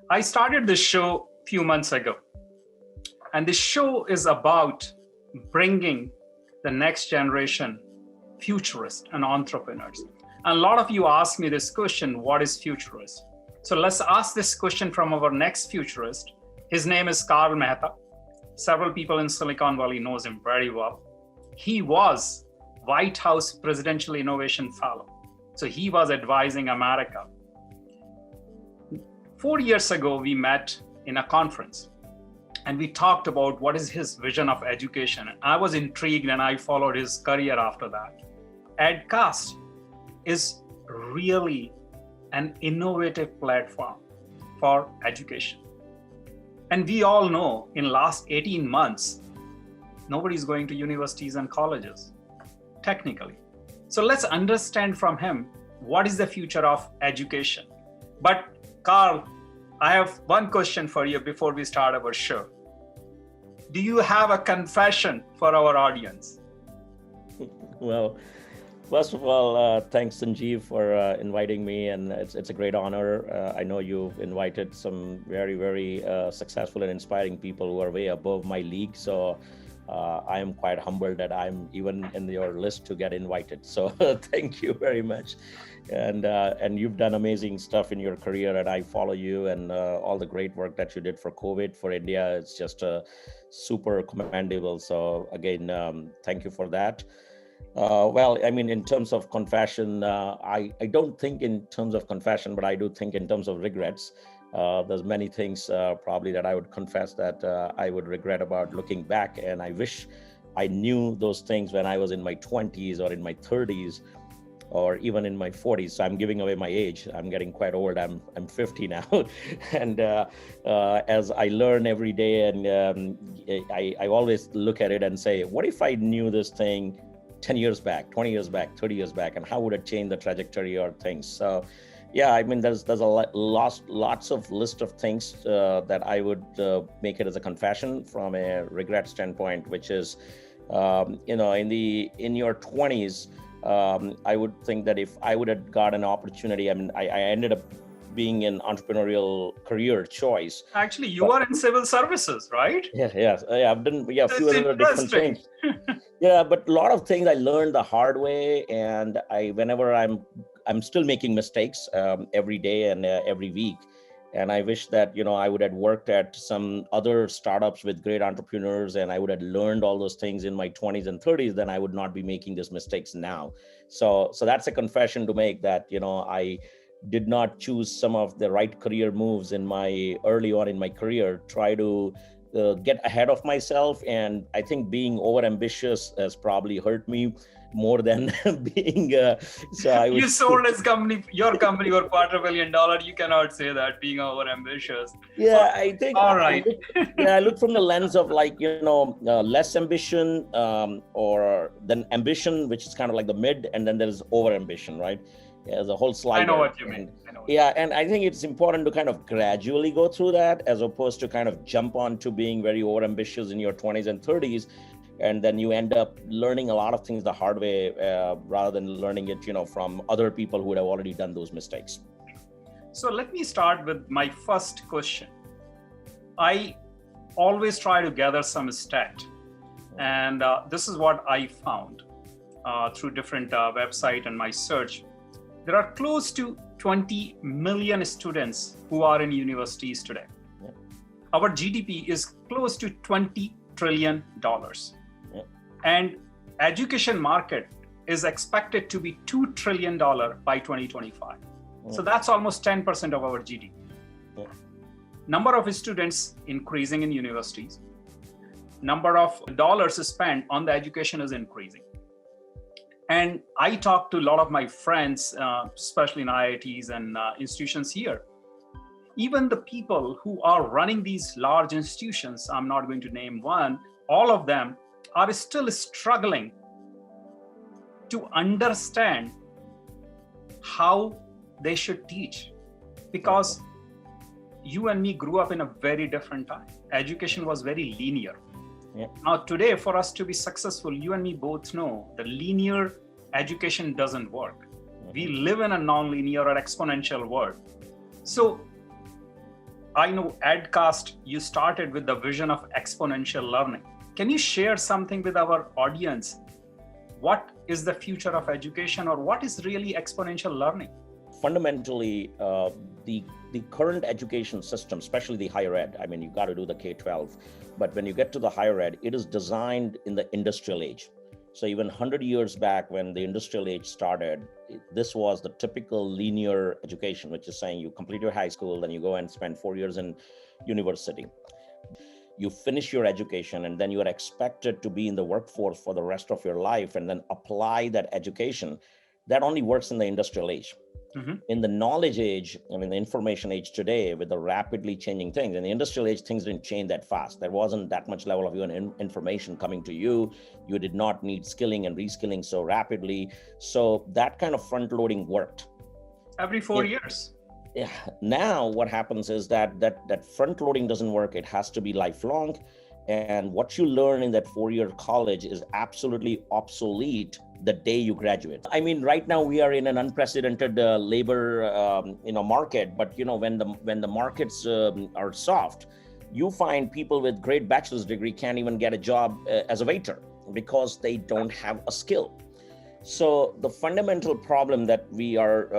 I started this show a few months ago, and this show is about bringing the next generation futurists and entrepreneurs. And a lot of you ask me this question, what is futurist? So let's ask this question from our next futurist. His name is Karl Mehta. Several people in Silicon Valley knows him very well. He was White House Presidential Innovation Fellow. So he was advising America. 4 years ago, we met in a conference and we talked about what is his vision of education. I was intrigued and I followed his career after that. EdCast is really an innovative platform for education. And we all know in last 18 months, nobody's going to universities and colleges, technically. So let's understand from him, what is the future of education? But Karl, I have one question for you before we start our show. Do you have a confession for our audience? Well, first of all, thanks Sanjiv for inviting me, and it's a great honor. I know you've invited some very successful and inspiring people who are way above my league. So I am quite humbled that I'm even in your list to get invited. So thank you very much. And you've done amazing stuff in your career, and I follow you and all the great work that you did for COVID, for India. It's just super commendable. So again, thank you for that. Well, I mean, in terms of confession, I don't think in terms of confession, but I do think in terms of regrets. There's many things probably that I would confess that I would regret about looking back. And I wish I knew those things when I was in my 20s or in my 30s or even in my 40s. So I'm giving away my age. I'm getting quite old. I'm 50 now. And as I learn every day, and I always look at it and say, what if I knew this thing 10 years back, 20 years back, 30 years back, and how would it change the trajectory or things? So yeah, I mean, there's lots of list of things that I would make it as a confession from a regret standpoint, which is, in your 20s, I would think that if I would have got an opportunity, I mean, I ended up being an entrepreneurial career choice. Actually, you are in civil services, right? Yeah, I've done a few other different things. Yeah, but a lot of things I learned the hard way, and whenever I'm still making mistakes every day and every week. And I wish that, I would have worked at some other startups with great entrepreneurs, and I would have learned all those things in my 20s and 30s, then I would not be making these mistakes now. So that's a confession to make, that, I did not choose some of the right career moves early on in my career, try to get ahead of myself. And I think being overambitious has probably hurt me more than being you sold your company for $250 million. You cannot say that, being overambitious. Yeah, I think all right. I look from the lens of less ambition or then ambition, which is kind of like the mid, and then there's overambition, right? There's a whole slide. I know what you mean. And I think it's important to kind of gradually go through that, as opposed to kind of jump on to being very overambitious in your 20s and 30s. And then you end up learning a lot of things the hard way, rather than learning it, from other people who would have already done those mistakes. So let me start with my first question. I always try to gather some stat. And this is what I found through different websites and my search. There are close to 20 million students who are in universities today. Yeah. Our GDP is close to $20 trillion. Yeah. And education market is expected to be $2 trillion by 2025. Yeah. So that's almost 10% of our GDP. Yeah. Number of students increasing in universities. Number of dollars spent on the education is increasing. And I talk to a lot of my friends, especially in IITs and institutions here. Even the people who are running these large institutions, I'm not going to name one, all of them are still struggling to understand how they should teach. Because you and me grew up in a very different time. Education was very linear. Yeah. Now today, for us to be successful, you and me both know the linear education doesn't work. Mm-hmm. We live in a non-linear or exponential world. So I know Edcast, you started with the vision of exponential learning. Can you share something with our audience? What is the future of education, or what is really exponential learning? Fundamentally, the current education system, especially the higher ed, I mean, you got to do the K-12, but when you get to the higher ed, it is designed in the industrial age. So even 100 years back when the industrial age started, this was the typical linear education, which is saying you complete your high school, then you go and spend 4 years in university. You finish your education, and then you are expected to be in the workforce for the rest of your life and then apply that education. That only works in the industrial age. Mm-hmm. In the knowledge age, I mean, the information age today, with the rapidly changing things, in the industrial age, things didn't change that fast. There wasn't that much level of information coming to you. You did not need skilling and reskilling so rapidly. So that kind of front loading worked. Every 4 years. Yeah. Now what happens is that front loading doesn't work. It has to be lifelong. And what you learn in that 4-year college is absolutely obsolete the day you graduate. I mean, right now we are in an unprecedented labor market, but when the markets are soft, you find people with great bachelor's degree can't even get a job as a waiter because they don't have a skill. So the fundamental problem that we are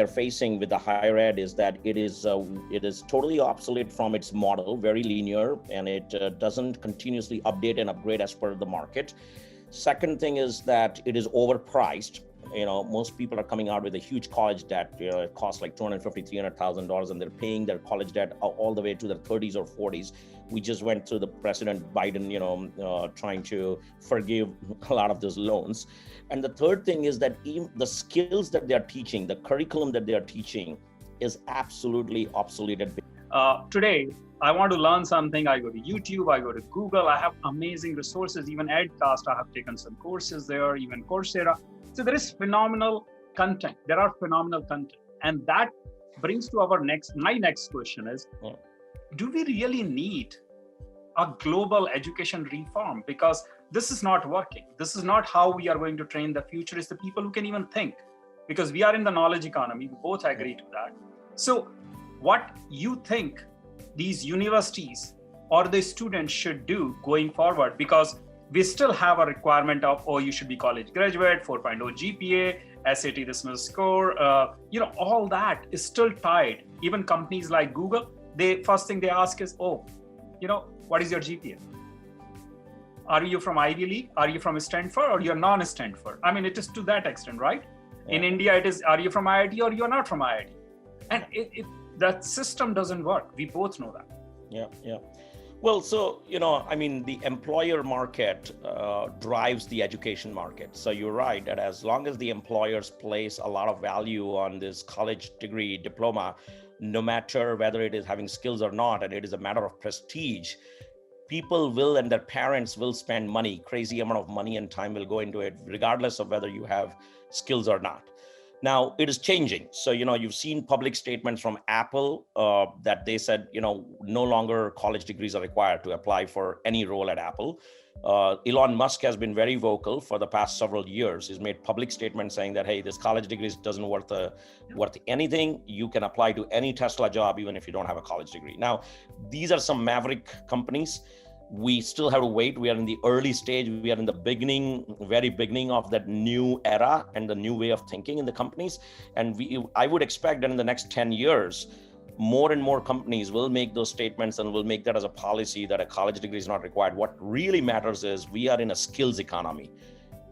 facing with the higher ed is that it is totally obsolete from its model, very linear, and it doesn't continuously update and upgrade as per the market. Second thing is that it is overpriced. Most people are coming out with a huge college debt. It costs like $250,000, $300,000, and they're paying their college debt all the way to their 30s or 40s. We just went through the President Biden, trying to forgive a lot of those loans. And the third thing is that even the skills that they are teaching, the curriculum that they are teaching, is absolutely obsolete. Today, I want to learn something. I go to YouTube, I go to Google. I have amazing resources. Even Edcast, I have taken some courses there, even Coursera. So there is phenomenal content. There are phenomenal content. And that brings to my next question is, do we really need a global education reform? Because this is not working. This is not how we are going to train the future. It's the people who can even think, because we are in the knowledge economy. We both agree to that. So what you think these universities or the students should do going forward? Because we still have a requirement of, you should be college graduate, 4.0 GPA, SAT this much score, all that is still tied. Even companies like Google, first thing they ask is, what is your GPA? Are you from Ivy League? Are you from Stanford, or you're non-Stanford? I mean, it is to that extent, right? Yeah. In India, it is, are you from IIT or you're not from IIT? And that system doesn't work. We both know that. Yeah. Well, so, the employer market drives the education market. So you're right that as long as the employers place a lot of value on this college degree diploma, no matter whether it is having skills or not, and it is a matter of prestige, people will and their parents will spend money, crazy amount of money and time will go into it, regardless of whether you have skills or not. Now, it is changing. So, you've seen public statements from Apple that they said, no longer college degrees are required to apply for any role at Apple. Elon Musk has been very vocal for the past several years. He's made public statements saying that, hey, this college degrees doesn't worth anything. You can apply to any Tesla job, even if you don't have a college degree. Now, these are some maverick companies. We still have to wait. We are in the early stage. We are in the very beginning of that new era and the new way of thinking in the companies. And I would expect that in the next 10 years, more and more companies will make those statements and will make that as a policy that a college degree is not required. What really matters is we are in a skills economy.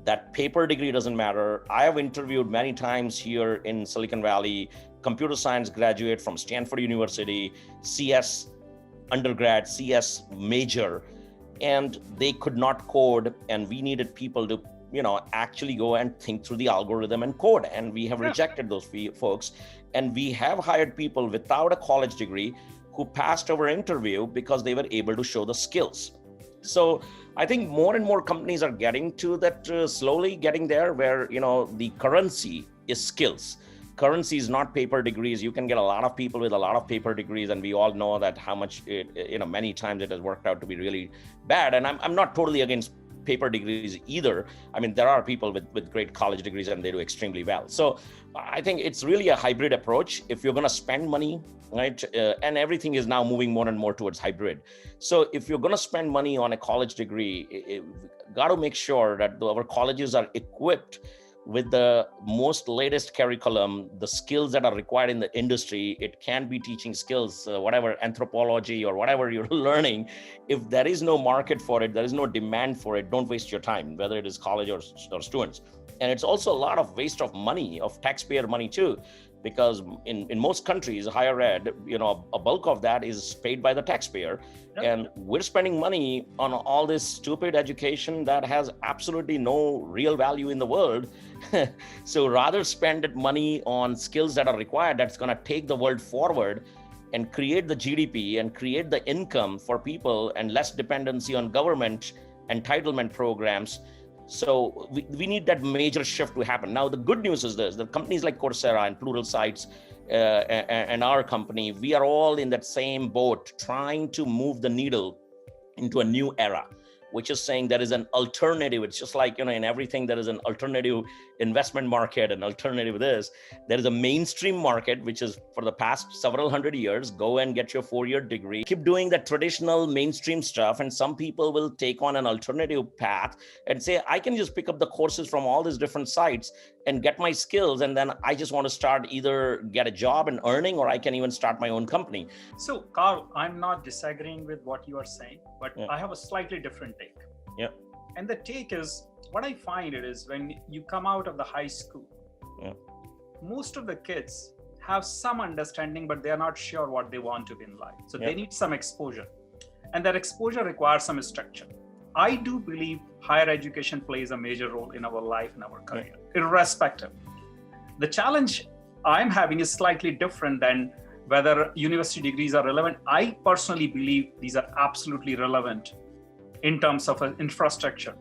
That paper degree doesn't matter. I have interviewed many times here in Silicon Valley, computer science graduate from Stanford University, CS undergrad, CS major, and they could not code, and we needed people to actually go and think through the algorithm and code, and we have rejected those folks, and we have hired people without a college degree who passed our interview because they were able to show the skills. So I think more and more companies are getting to that, slowly getting there, where the currency is skills. Currency is not paper degrees. You can get a lot of people with a lot of paper degrees, and we all know that how much many times it has worked out to be really bad. And I'm not totally against paper degrees either. I mean, there are people with great college degrees and they do extremely well. So I think it's really a hybrid approach. If you're going to spend money, right, and everything is now moving more and more towards hybrid. So if you're going to spend money on a college degree, got to make sure that our colleges are equipped with the most latest curriculum, the skills that are required in the industry. It can be teaching skills, whatever, anthropology or whatever you're learning. If there is no market for it, there is no demand for it, don't waste your time, whether it is college or students. And it's also a lot of waste of money, of taxpayer money too, because in most countries, higher ed, a bulk of that is paid by the taxpayer. Yep. And we're spending money on all this stupid education that has absolutely no real value in the world. So rather spend that money on skills that are required, that's going to take the world forward and create the GDP and create the income for people and less dependency on government entitlement programs. So we need that major shift to happen. Now, the good news is this, that companies like Coursera and Pluralsight and our company, we are all in that same boat trying to move the needle into a new era, which is saying there is an alternative. It's just like, in everything, there is an alternative investment market, an alternative this. There is a mainstream market, which is for the past several hundred years, go and get your 4-year degree, keep doing that traditional mainstream stuff. And some people will take on an alternative path and say, I can just pick up the courses from all these different sites and get my skills. And then I just want to start either get a job and earning, or I can even start my own company. So Karl, I'm not disagreeing with what you are saying, but I have a slightly different take. Yeah. And the take is, what I find it is when you come out of the high school, most of the kids have some understanding, but they are not sure what they want to be in life. So they need some exposure. And that exposure requires some structure. I do believe higher education plays a major role in our life and our career, irrespective. The challenge I'm having is slightly different than whether university degrees are relevant. I personally believe these are absolutely relevant in terms of an infrastructure.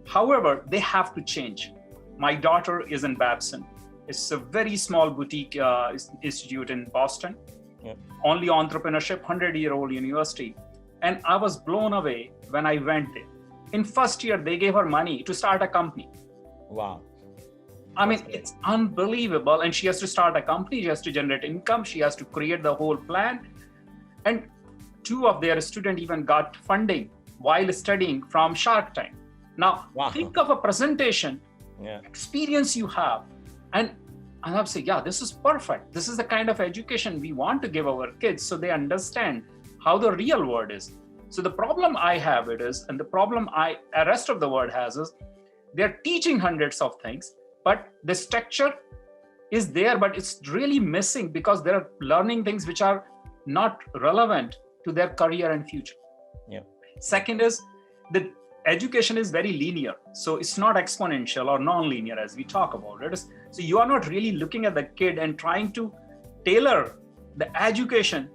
However, they have to change. My daughter is in Babson. It's a very small boutique institute in Boston. Only entrepreneurship, 100-year-old university. And I was blown away when I went there. In first year, they gave her money to start a company. Wow. I mean, it's unbelievable. And she has to start a company. She has to generate income. She has to create the whole plan. And 2 of their students even got funding while studying from Shark Tank. Now, think of a presentation, experience you have. And I'll say, this is perfect. This is the kind of education we want to give our kids so they understand how the real world is. So the problem I have and the problem the rest of the world has is, they're teaching hundreds of things, but the structure is there, but it's really missing because they're learning things which are not relevant to their career and future. Second is, the education is very linear. So it's not exponential or non-linear as we talk about it. So you are not really looking at the kid and trying to tailor the education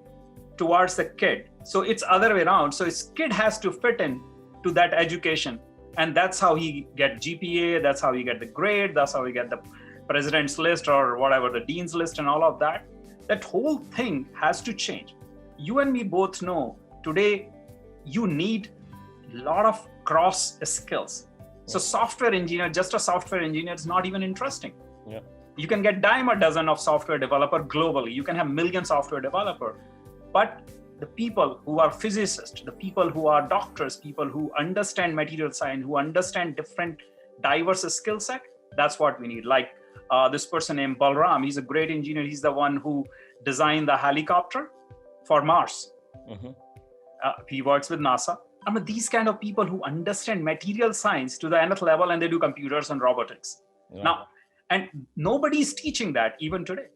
towards the kid. So it's other way around. So his kid has to fit in to that education. And that's how he get GPA, that's how he get the grade, that's how he get the president's list or whatever, the dean's list and all of that. That whole thing has to change. You and me both know today you need a lot of cross skills. So software engineer, just a software engineer is not even interesting. You can get dime a dozen of software developer globally. You can have million software developer, but the people who are physicists, the people who are doctors, people who understand material science, who understand different diverse skill set, that's what we need. Like this person named Balram, he's a great engineer. He's the one who designed the helicopter for Mars. He works with NASA. I mean, these kind of people who understand material science to the nth level, and they do computers and robotics. Now, and nobody's teaching that even today.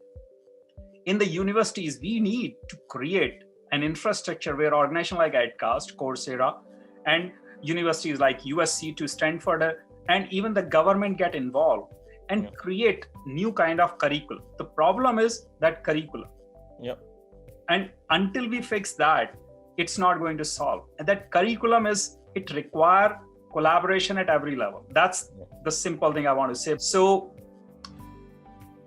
In the universities, we need to create an infrastructure where organizations like EdCast, Coursera, and universities like USC to Stanford, and even the government get involved and create new kind of curriculum. The problem is that curriculum. And until we fix that, it's not going to solve. And that curriculum it requires collaboration at every level. That's the simple thing I want to say. So,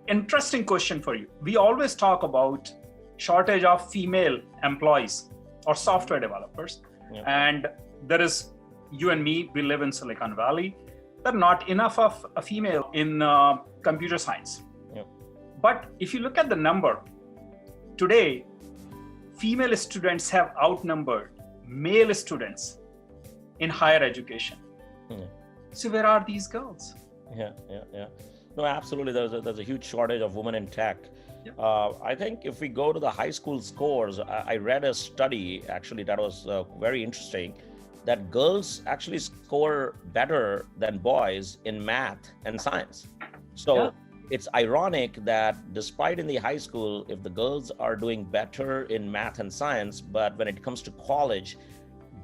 interesting question for you. We always talk about shortage of female employees or software developers. And there is you and me, we live in Silicon Valley. There are not enough of a female in computer science. Yeah. But if you look at the number, today, female students have outnumbered male students in higher education. Yeah. So where are these girls? Yeah. No, absolutely. There's a huge shortage of women in tech. Yeah. I think if we go to the high school scores, I read a study actually that was very interesting, that girls actually score better than boys in math and science. So it's ironic that despite in the high school, if the girls are doing better in math and science, but when it comes to college,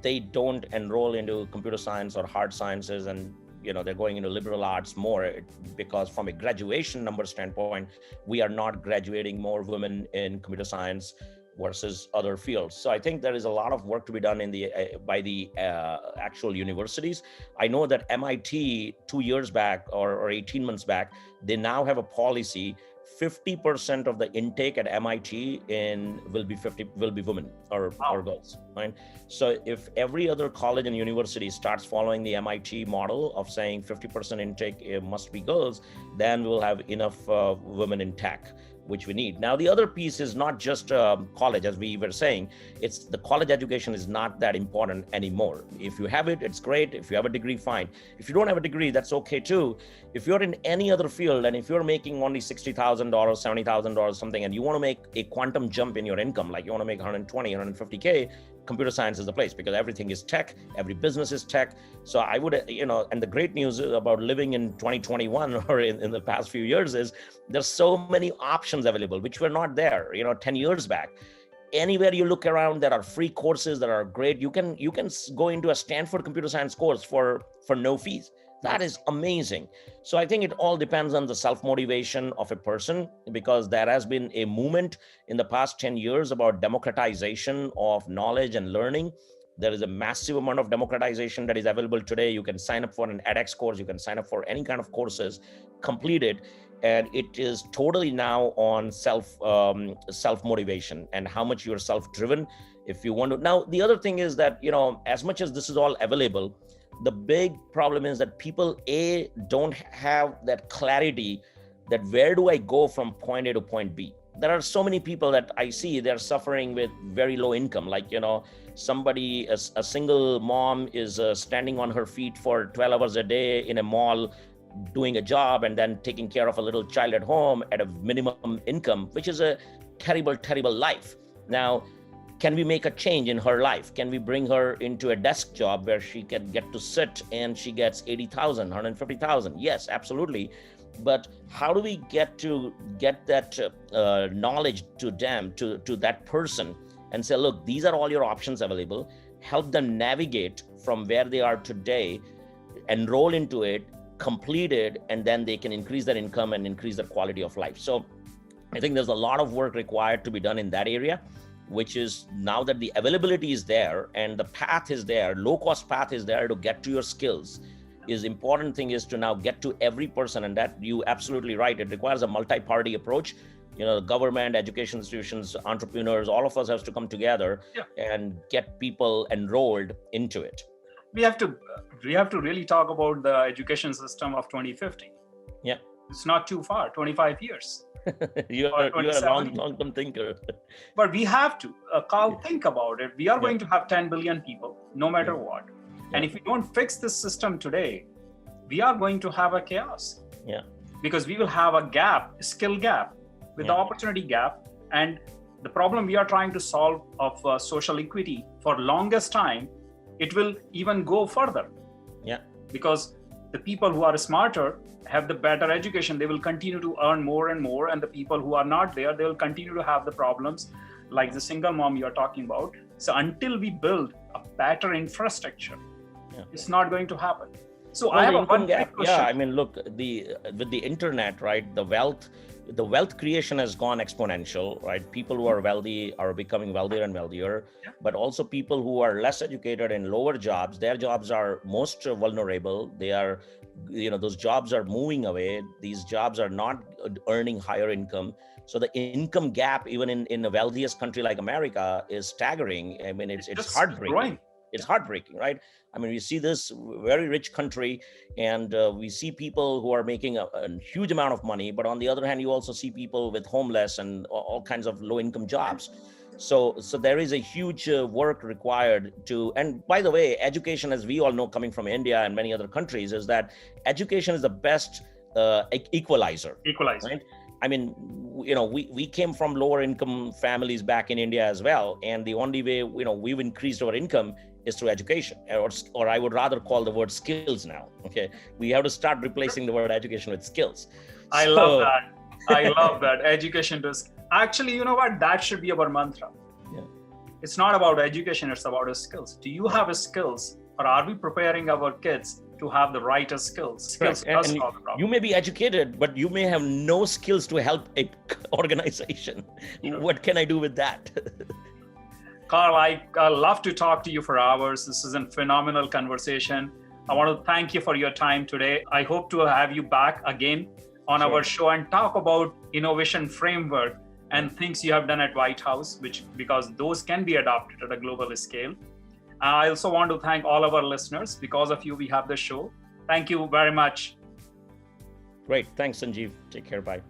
they don't enroll into computer science or hard sciences, and they're going into liberal arts more, because from a graduation number standpoint, we are not graduating more women in computer science versus other fields. So I think there is a lot of work to be done by the actual universities. I know that MIT 2 years back or 18 months back, they now have a policy, 50% of the intake at MIT will be women or girls, right? So if every other college and university starts following the MIT model of saying 50% intake must be girls, then we'll have enough women in tech, which we need. Now, the other piece is not just college, as we were saying, it's the college education is not that important anymore. If you have it, it's great. If you have a degree, fine. If you don't have a degree, that's okay too. If you're in any other field, and if you're making only $60,000, $70,000, something, and you want to make a quantum jump in your income, like you want to make 120, 150K, computer science is the place, because everything is tech, every business is tech. So I would, and the great news about living in 2021 or in the past few years is there's so many options available, which were not there, 10 years back. Anywhere you look around, there are free courses that are great. You can go into a Stanford computer science course for no fees. That is amazing. So I think it all depends on the self-motivation of a person, because there has been a movement in the past 10 years about democratization of knowledge and learning. There is a massive amount of democratization that is available today. You can sign up for an edX course. You can sign up for any kind of courses, completed. And it is totally now on self-motivation and how much you're self-driven. If you want to. Now, the other thing is that, as much as this is all available, the big problem is that people, don't have that clarity that where do I go from point A to point B? There are so many people that I see, they're suffering with very low income. Like, somebody, a single mom is standing on her feet for 12 hours a day in a mall, doing a job and then taking care of a little child at home at a minimum income, which is a terrible, terrible life. Now, can we make a change in her life? Can we bring her into a desk job where she can get to sit and she gets 80,000, 150,000? Yes, absolutely. But how do we get that knowledge to them, to that person, and say, look, these are all your options available. Help them navigate from where they are today, enroll into it, complete it, and then they can increase their income and increase their quality of life. So I think there's a lot of work required to be done in that area, which is now that the availability is there and the path is there, low-cost path is there to get to your skills. Is important thing is to now get to every person, and that you absolutely right. It requires a multi-party approach. Government, education institutions, entrepreneurs, all of us have to come together and get people enrolled into it. We have to really talk about the education system of 2050. Yeah, it's not too far, 25 years. you're a long-term thinker. But we have to, Carl, think about it. We are going to have 10 billion people, no matter what. And if we don't fix this system today, we are going to have a chaos. Yeah. Because we will have a gap, a skill gap, with the opportunity gap. And the problem we are trying to solve of social equity for longest time, it will even go further. Yeah. Because the people who are smarter have the better education, they will continue to earn more and more. And the people who are not there, they will continue to have the problems like the single mom you're talking about. So until we build a better infrastructure, it's not going to happen. So I have a one gap. Yeah, I mean, look, with the internet, right? The wealth creation has gone exponential, right? People who are wealthy are becoming wealthier and wealthier, but also people who are less educated in lower jobs, their jobs are most vulnerable. They are, those jobs are moving away. These jobs are not earning higher income. So the income gap, even in the wealthiest country like America, is staggering. I mean, it's heartbreaking. Growing. It's heartbreaking, right? I mean, we see this very rich country, and we see people who are making a huge amount of money, but on the other hand, you also see people with homeless and all kinds of low-income jobs. So there is a huge work required to, and by the way, education, as we all know, coming from India and many other countries, is that education is the best equalizer. Right? I mean, we came from lower income families back in India as well. And the only way, we've increased our income is through education, or I would rather call the word skills now. Okay. We have to start replacing the word education with skills. I love that. I love that. Education does. Actually, you know what? That should be our mantra. Yeah. It's not about education, it's about our skills. Do you have a skills, or are we preparing our kids to have the right skills? Skills does solve the problem. You may be educated, but you may have no skills to help an organization. Sure. What can I do with that? Karl, I love to talk to you for hours. This is a phenomenal conversation. I want to thank you for your time today. I hope to have you back again on our show and talk about innovation framework and things you have done at White House, because those can be adopted at a global scale. I also want to thank all of our listeners. Because of you, we have the show. Thank you very much. Great. Thanks, Sanjiv. Take care. Bye.